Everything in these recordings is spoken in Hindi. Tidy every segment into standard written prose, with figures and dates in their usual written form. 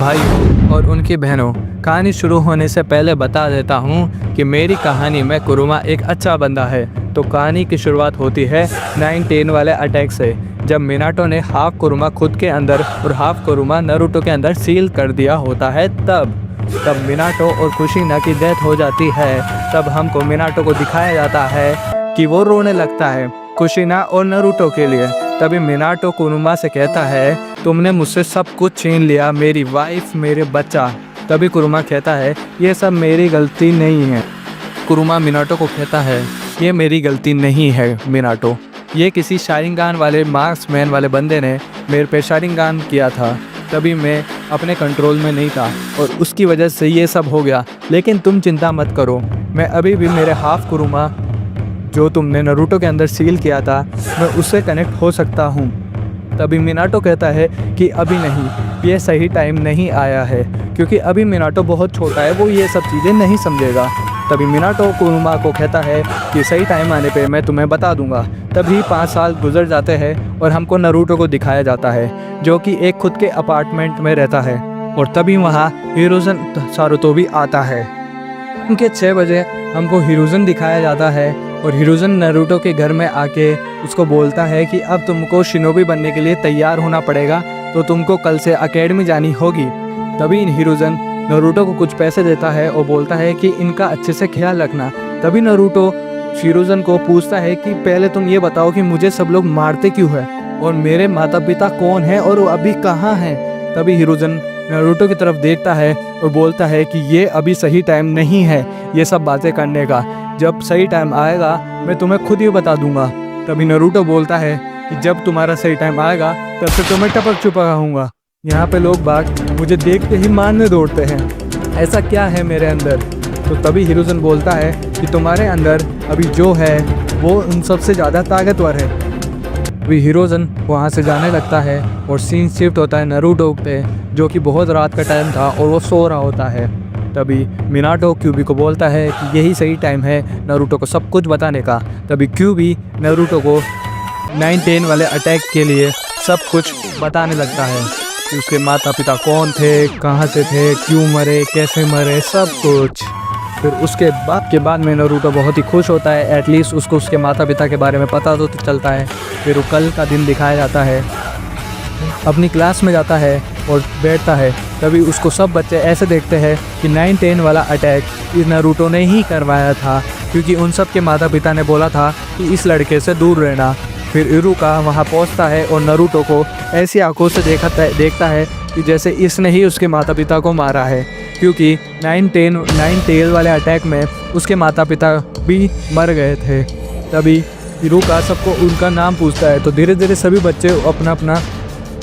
भाइयों और उनकी बहनों, कहानी शुरू होने से पहले बता देता हूँ कि मेरी कहानी में कुरुमा एक अच्छा बंदा है। तो कहानी की शुरुआत होती है 9-10 वाले अटैक से, जब मिनाटो ने हाफ कुरुमा खुद के अंदर और हाफ कुरुमा नारुतो के अंदर सील कर दिया होता है। तब मिनाटो और कुशिना की डेथ हो जाती है। तब हमको मिनाटो को दिखाया जाता है कि वो रोने लगता है कुशिना और नारुतो के लिए। तभी मिनाटो कुरुमा से कहता है, तुमने मुझसे सब कुछ छीन लिया, मेरी वाइफ, मेरे बच्चा। तभी कुरुमा कहता है, ये सब मेरी गलती नहीं है। कुरुमा मिनाटो को कहता है, ये मेरी गलती नहीं है मिनाटो, ये किसी शारिंगान वाले मार्क्समैन वाले बंदे ने मेरे पे शारिंगान किया था। तभी मैं अपने कंट्रोल में नहीं था और उसकी वजह से ये सब हो गया। लेकिन तुम चिंता मत करो, मैं अभी भी मेरे हाफ कुरुमा जो तुमने नारुतो के अंदर सील किया था, मैं उससे कनेक्ट हो सकता हूँ। तभी मिनाटो कहता है कि अभी नहीं, ये सही टाइम नहीं आया है, क्योंकि अभी मिनाटो बहुत छोटा है, वो ये सब चीज़ें नहीं समझेगा। तभी मिनाटो कुरुमा को कहता है कि सही टाइम आने पे मैं तुम्हें बता दूंगा। तभी 5 साल गुजर जाते हैं और हमको नारुतो को दिखाया जाता है, जो कि एक खुद के अपार्टमेंट में रहता है। और तभी वहाँ हिरोजन सारुतो भी आता है। उनके 6 बजे हमको हिरोजन दिखाया जाता है और हिरोजन नारुतो के घर में आके उसको बोलता है कि अब तुमको शिनोबी बनने के लिए तैयार होना पड़ेगा, तो तुमको कल से एकेडमी जानी होगी। तभी हिरोजन नारुतो को कुछ पैसे देता है और बोलता है कि इनका अच्छे से ख्याल रखना। तभी नारुतो हिरोजन को पूछता है कि पहले तुम ये बताओ कि मुझे सब लोग मारते क्यों है और मेरे माता पिता कौन है और वो अभी कहाँ हैं। तभी हिरोजन नारुतो की तरफ देखता है और बोलता है कि ये अभी सही टाइम नहीं है ये सब बातें करने का, जब सही टाइम आएगा मैं तुम्हें खुद ही बता दूंगा। तभी नारुतो बोलता है कि जब तुम्हारा सही टाइम आएगा तब से तुम्हें टपक चुपाऊंगा। यहाँ पे लोग बाग मुझे देखते ही मारने दौड़ते हैं, ऐसा क्या है मेरे अंदर। तो तभी हिरोजन बोलता है कि तुम्हारे अंदर अभी जो है वो उन सबसे ज़्यादा ताकतवर है। अभी हिरोजन वहाँ से जाने लगता है और सीन शिफ्ट होता है नारुतो पे, जो कि बहुत रात का टाइम था और वो सो रहा होता है। तभी मिनाटो क्यूबी को बोलता है कि यही सही टाइम है नारुतो को सब कुछ बताने का। तभी क्यूबी नारुतो को 9-10 वाले अटैक के लिए सब कुछ बताने लगता है कि उसके माता पिता कौन थे, कहाँ से थे, क्यों मरे, कैसे मरे, सब कुछ। फिर उसके बाद में नारुतो बहुत ही खुश होता है, एटलीस्ट उसको उसके माता पिता के बारे में पता तो चलता है। फिर वो कल का दिन दिखाया जाता है, अपनी क्लास में जाता है और बैठता है। तभी उसको सब बच्चे ऐसे देखते हैं कि 9-10 वाला अटैक इस नारुतो ने ही करवाया था, क्योंकि उन सब के माता पिता ने बोला था कि इस लड़के से दूर रहना। फिर इरुका वहाँ पहुँचता है और नारुतो को ऐसी आंखों से देखता है कि जैसे इसने ही उसके माता पिता को मारा है, क्योंकि 9-10 वाले अटैक में उसके माता पिता भी मर गए थे। तभी इरुका सबको उनका नाम पूछता है, तो धीरे धीरे सभी बच्चे अपना अपना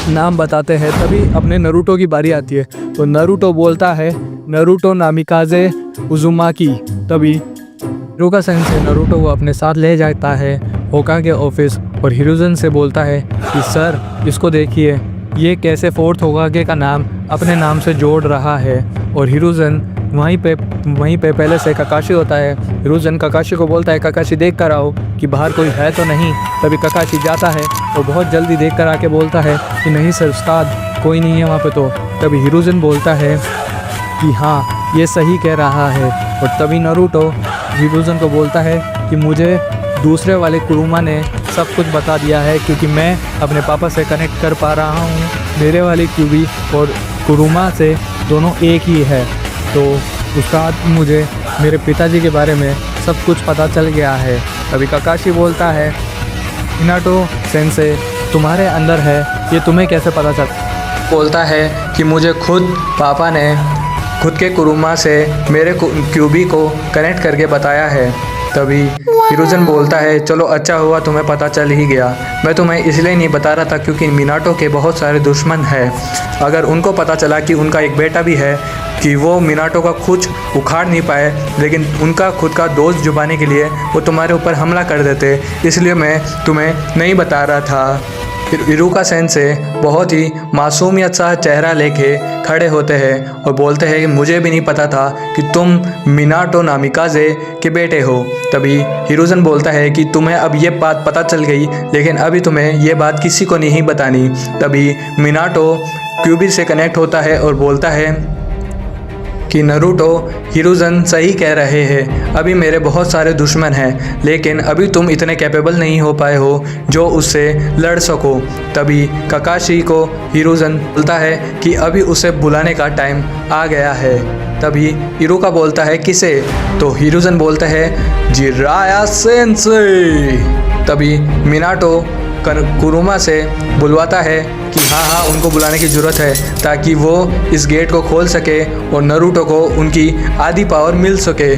नाम बताते हैं। तभी अपने नारुतो की बारी आती है, तो नारुतो बोलता है नारुतो नामिकाजे उजुमाकी। तभी इरुका सेंसेई नारुतो को अपने साथ ले जाता है होकागे ऑफिस और हिरोजन से बोलता है कि सर इसको देखिए, ये कैसे 4th होकागे का नाम अपने नाम से जोड़ रहा है। और हिरोजन वहीं पे पहले से काकाशी होता है। हिरोजन काकाशी को बोलता है, काकाशी देख कर आओ कि बाहर कोई है तो नहीं। तभी काकाशी जाता है और बहुत जल्दी देख कर आके बोलता है कि नहीं सर उस्ताद, कोई नहीं है वहाँ पे। तो तभी हिरोजन बोलता है कि हाँ ये सही कह रहा है। और तभी नारुतो हिरोजन को बोलता है कि मुझे दूसरे वाले कुरुमा ने सब कुछ बता दिया है, क्योंकि मैं अपने पापा से कनेक्ट कर पा रहा हूँ। मेरे वाले क्यूबी और कुरुमा से दोनों एक ही है। तो उस्ताद मुझे मेरे पिताजी के बारे में सब कुछ पता चल गया है। तभी काकाशी बोलता है, मिनाटो सेंसेई तुम्हारे अंदर है, ये तुम्हें कैसे पता चल। बोलता है कि मुझे खुद पापा ने खुद के कुरुमा से मेरे क्यूबी को कनेक्ट करके बताया है। तभी हिरोजन बोलता है, चलो अच्छा हुआ तुम्हें पता चल ही गया। मैं तुम्हें इसलिए नहीं बता रहा था क्योंकि मिनाटो के बहुत सारे दुश्मन हैं। अगर उनको पता चला कि उनका एक बेटा भी है, कि वो मिनाटो का कुछ उखाड़ नहीं पाए, लेकिन उनका खुद का दोस्त जुबाने के लिए वो तुम्हारे ऊपर हमला कर देते, इसलिए मैं तुम्हें नहीं बता रहा था। फिर इरुका सेंसेई बहुत ही मासूमियत सा चेहरा लेके खड़े होते हैं और बोलते हैं कि मुझे भी नहीं पता था कि तुम मिनाटो नामिकाजे के बेटे हो। तभी हिरोजन बोलता है कि तुम्हें अब ये बात पता चल गई, लेकिन अभी तुम्हें ये बात किसी को नहीं बतानी। तभी मिनाटो क्यूबी से कनेक्ट होता है और बोलता है कि नरूटो, हिरुज़न सही कह रहे हैं, अभी मेरे बहुत सारे दुश्मन हैं, लेकिन अभी तुम इतने कैपेबल नहीं हो पाए हो जो उससे लड़ सको। तभी काकाशी को हिरुज़न बोलता है कि अभी उसे बुलाने का टाइम आ गया है। तभी इरुका बोलता है किसे? तो हिरुज़न बोलता है जिराया सेंसेई। तभी मिनाटो कुरुमा से बुलवाता है कि हाँ उनको बुलाने की ज़रूरत है ताकि वो इस गेट को खोल सके और नरूटो को उनकी आधी पावर मिल सके।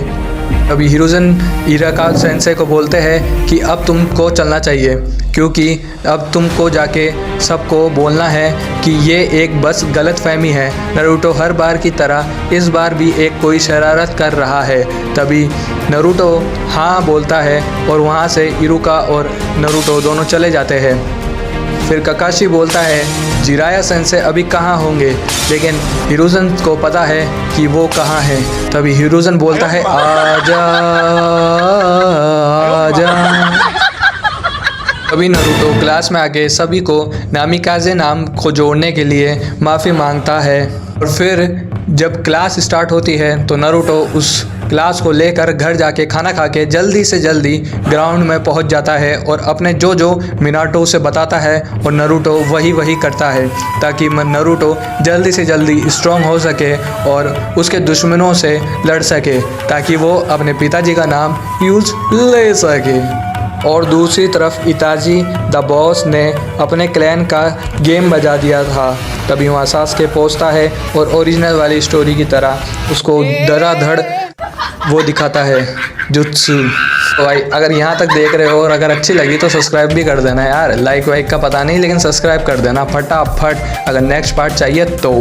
अभी हिरुज़न इराका सेंसे को बोलते हैं कि अब तुमको चलना चाहिए, क्योंकि अब तुमको जाके सबको बोलना है कि ये एक बस गलतफहमी है। नरूटो हर बार की तरह इस बार भी एक कोई शरारत कर रहा है। तभी नरूटो हाँ बोलता है और वहाँ से इरुका और नरूटो दोनों चले जाते हैं। फिर काकाशी बोलता है जिराया सेंसे अभी कहाँ होंगे, लेकिन हिरुज़न को पता है कि वो कहाँ है। तभी हिरुज़न बोलता है आजा आजा। तभी नरूटो क्लास में आके सभी को नामिकाज़े नाम को जोड़ने के लिए माफ़ी मांगता है। और फिर जब क्लास स्टार्ट होती है तो नरूटो उस क्लास को लेकर घर जाके खाना खा के जल्दी से जल्दी ग्राउंड में पहुंच जाता है और अपने जो मिनाटो से बताता है और नरूटो वही करता है ताकि नरूटो जल्दी से जल्दी स्ट्रॉन्ग हो सके और उसके दुश्मनों से लड़ सके, ताकि वो अपने पिताजी का नाम यूज़ ले सके। और दूसरी तरफ इताजी द बॉस ने अपने क्लैन का गेम बजा दिया था। तभी वहाँ सासके पहुंचता है और ओरिजिनल वाली स्टोरी की तरह उसको धड़ाधड़ वो दिखाता है जुत्सु। तो भाई अगर यहाँ तक देख रहे हो और अगर अच्छी लगी तो सब्सक्राइब भी कर देना यार। लाइक वाइक का पता नहीं, लेकिन सब्सक्राइब कर देना फटाफट अगर नेक्स्ट पार्ट चाहिए तो।